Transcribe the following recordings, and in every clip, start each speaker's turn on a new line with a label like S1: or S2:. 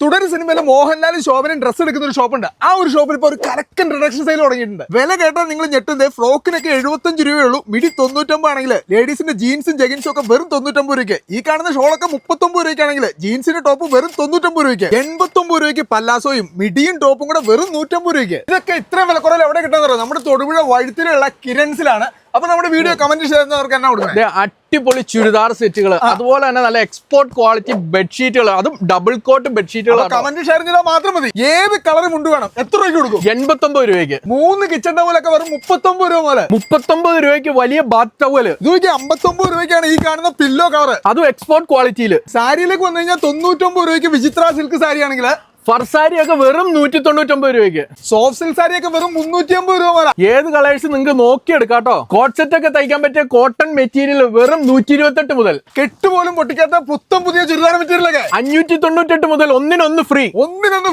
S1: തുടർ സിനിമയിൽ മോഹൻലാൽ ശോഭനയും ഡ്രസ്സ് എടുക്കുന്ന ഒരു ഷോപ്പുണ്ട്. ആ ഒരു ഷോപ്പിൽ ഇപ്പോൾ ഒരു കലക്കൻ റിഡക്ഷൻ സെയിൽ തുടങ്ങിയിട്ടുണ്ട്. വില കേട്ടാൽ നിങ്ങൾ ഞെട്ടുന്നത്. ഫ്രോക്കിനൊക്കെ 75 രൂപയേ ഉള്ളൂ. മിഡി 99 ആണെങ്കിൽ ലേഡീസിന്റെ ജീൻസും ജഗിൻസും ഒക്കെ വെറും 99 രൂപയ്ക്ക്. ഈ കാണുന്ന ഷോളൊക്കെ 39 രൂപയ്ക്കാണെങ്കിൽ ജീൻസിന്റെ ടോപ്പ് വെറും 99 രൂപയ്ക്ക്. 89 രൂപയ്ക്ക് പല്ലാസോയും മിഡിയും ടോപ്പും കൂടെ വെറും 150 രൂപയ്ക്ക്. ഇതൊക്കെ ഇത്രയും വിലക്കുറവിൽ എവിടെ കിട്ടാൻ പറയുന്നത്? നമ്മുടെ തൊടുപുഴ വഴുത്തിലുള്ള കിരൺസിലാണ്. അപ്പൊ നമ്മുടെ വീഡിയോ കമന്റ് ചെയ്യുന്നവർക്ക് എന്നാ കൊടുക്കുന്നത്?
S2: അടിപൊളി ചുരിദാർ സെറ്റുകൾ, അതുപോലെ തന്നെ നല്ല എക്സ്പോർട്ട് ക്വാളിറ്റി ബെഡ്ഷീറ്റുകൾ, അതും ഡബിൾ കോട്ട് ബെഡ്ഷീറ്റുകൾ.
S1: കമന്റ് ഷെയർ ചെയ്താൽ മാത്രം മതി. ഏത് കളർ മുണ്ട് വേണം? എത്ര രൂപയ്ക്ക് കൊടുക്കും?
S2: 89 രൂപയ്ക്ക്.
S1: 3 കിച്ചൺ ടവലൊക്കെ വെറും 39 രൂപ മുതൽ.
S2: 39 രൂപയ്ക്ക് വലിയ ബാത്ത് ടവല്.
S1: ഇത് 59 രൂപയ്ക്കാണ് ഈ കാണുന്ന പില്ലോ കവർ,
S2: അതും എക്സ്പോർട്ട് ക്വാളിറ്റിയിൽ.
S1: സാരിയിലേക്ക് വന്നു കഴിഞ്ഞാൽ 99 രൂപയ്ക്ക് വിചിത്ര സിൽക്ക് സാരി ആണെങ്കിൽ.
S2: ഫർസാരി ഒക്കെ വെറും 199 രൂപയ്ക്ക്.
S1: സോഫ്റ്റ് സിൽക്ക് സാരി ഒക്കെ വെറും 350 രൂപ മുതൽ.
S2: ഏത് കളേഴ്സ് നിങ്ങൾക്ക് നോക്കിയെടുക്കാട്ടോ. കോട്ട് സെറ്റ് ഒക്കെ തയ്ക്കാൻ പറ്റിയ കോട്ടൺ മെറ്റീരിയൽ വെറും 128 മുതൽ.
S1: കെട്ടുപോലും പൊട്ടിക്കാത്ത പുത്തം പുതിയ ചുരിദാർ മെറ്റീരിയൽ ഒക്കെ
S2: 598 മുതൽ. ഒന്നിനൊന്ന് ഫ്രീ.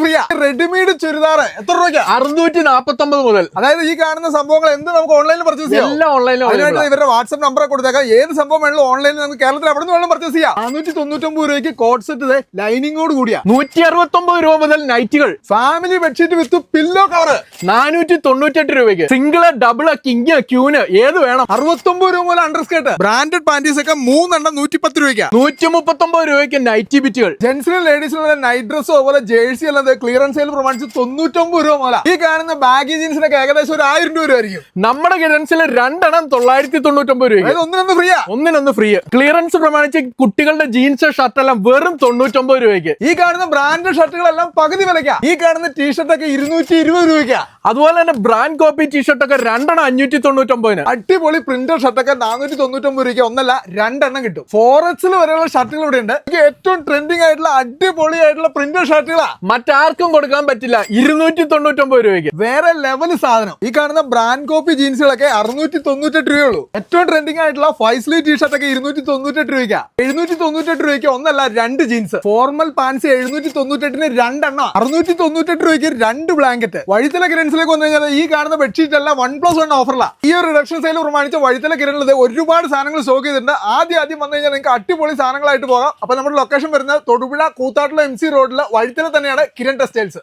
S1: ഫ്രീ. റെഡിമെയ്ഡ് ചുരിദാർ എത്ര രൂപയ്ക്ക്?
S2: 649 മുതൽ.
S1: അതായത് ഈ കാണുന്ന സംഭവങ്ങൾ എന്ത് നമുക്ക് ഓൺലൈനിൽ പർച്ചേസ് ചെയ്യാം.
S2: എല്ലാം ഓൺലൈനിൽ.
S1: അതിനായിട്ട് ഇവരുടെ വാട്സ്ആപ്പ് നമ്പർ കൊടുത്തേക്കാം. ഏത് സംഭവം വേണമെങ്കിലും ഓൺലൈനിൽ നമുക്ക് കേരളത്തിൽ അവിടെ നിന്ന് വേണം പർച്ചേസ് ചെയ്യാം. 499 രൂപയ്ക്ക് കോട്ട് സെറ്റ് ലൈനിങ്ങോട് കൂടിയ.
S2: 169 രൂപ മുതൽ നൈറ്റുകൾ.
S1: Family bedsheet with pillow cover
S2: 498 രൂപയ്ക്ക്. സിംഗിള്, ഡബിള്, കിങ്, ക്യൂന് ഏത് വേണം?
S1: 69 രൂപ മുതൽ അണ്ടർസ്കേർട്ട്. ബ്രാൻഡഡ് പാന്റീസ് ഒക്കെ 3 എണ്ണം 110 രൂപയ്ക്ക്.
S2: 139 രൂപയ്ക്ക് നൈറ്റി ബിറ്റുകൾ.
S1: ജെന്റ്സിനും ലേഡീസിനും നൈറ്റ് ഡ്രസ്സോ അതുപോലെ ജേഴ്സി എല്ലാം ക്ലിയറൻസ് സെയിൽ പ്രമാണിച്ച് 99 രൂപ മുതൽ. ഈ കാണുന്ന ബാഗി ജീൻസിനൊക്കെ ഏകദേശം ഒരു 1000 രൂപ ആയിരിക്കും.
S2: നമ്മുടെ കിരൺസിൽ 2 എണ്ണം 999 രൂപ.
S1: ഒന്നിനൊന്ന് ഫ്രീ.
S2: ഒന്നിനൊന്ന് ഫ്രീ. ക്ലിയറൻസ് പ്രമാണിച്ച് കുട്ടികളുടെ ജീൻസ് ഷർട്ട് എല്ലാം വെറും 99 രൂപയ്ക്ക്.
S1: ഈ കാണുന്ന ബ്രാൻഡഡ് ഷർട്ടുകളെല്ലാം പകുതി വിലയ്ക്ക്. ഈ കാണുന്ന ടീഷർട്ട് ഒക്കെ 220 രൂപയ്ക്ക്.
S2: അതുപോലെ തന്നെ ബ്രാൻഡ് കോപ്പി ടീഷർട്ട് ഒക്കെ 2 എണ്ണം 599.
S1: അടിപൊളി പ്രിന്റർ ഷർട്ടൊക്കെ 499 രൂപയ്ക്ക്. ഒന്നല്ല 2 എണ്ണം കിട്ടും. ഫോറക്സിൽ വരെയുള്ള ഷർട്ടുകൾ ഇവിടെ ഉണ്ട്. ഏറ്റവും ട്രെൻഡിങ് ആയിട്ടുള്ള അടിപൊളിയായിട്ടുള്ള പ്രിന്റർ ഷർട്ടുകളാ.
S2: മറ്റാർക്കും കൊടുക്കാൻ പറ്റില്ല. 299 രൂപയ്ക്ക്.
S1: വേറെ ലെവൽ സാധനം. ഈ കാണുന്ന ബ്രാൻഡ് കോപ്പി ജീൻസുകളൊക്കെ 698 രൂപയുള്ളൂ. ഏറ്റവും ട്രെൻഡിങ് ആയിട്ടുള്ള 5 സ്ലീവ് ടീഷർട്ട് ഒക്കെ 298 രൂപയ്ക്ക്. 798 രൂപയ്ക്ക് ഒന്നല്ല 2 ജീൻസ്. ഫോർമൽ പാൻസ് 798-ന് 2 എണ്ണം. 698 രൂപയ്ക്ക് 2 ബ്ലാങ്കറ്റ്. വഴിത്തല കിരൺസിലേക്ക് വന്നു കഴിഞ്ഞാൽ ഈ കാണുന്ന ബെഡ്ഷീറ്റ് എല്ലാം 1+1 ഓഫറില്ല. ഈ ഒരു റിഡക്ഷൻ സെയിൽ പ്രമാണിച്ച് വഴിത്തല കിരണിൽ ഒരുപാട് സാധനങ്ങൾ സ്റ്റോക്ക് ചെയ്തിട്ടുണ്ട്. ആദ്യം വന്നു കഴിഞ്ഞാൽ നിങ്ങൾക്ക് അടിപൊളി സാധനങ്ങളായിട്ട് പോകാം. അപ്പൊ നമ്മുടെ ലൊക്കേഷൻ വരുന്നത് തൊടുപുഴ കൂത്താട്ടുള്ള MC റോഡിലെ വഴിത്തല തന്നെയാണ് കിരൺ ടെക്സ്റ്റൈൽസ്.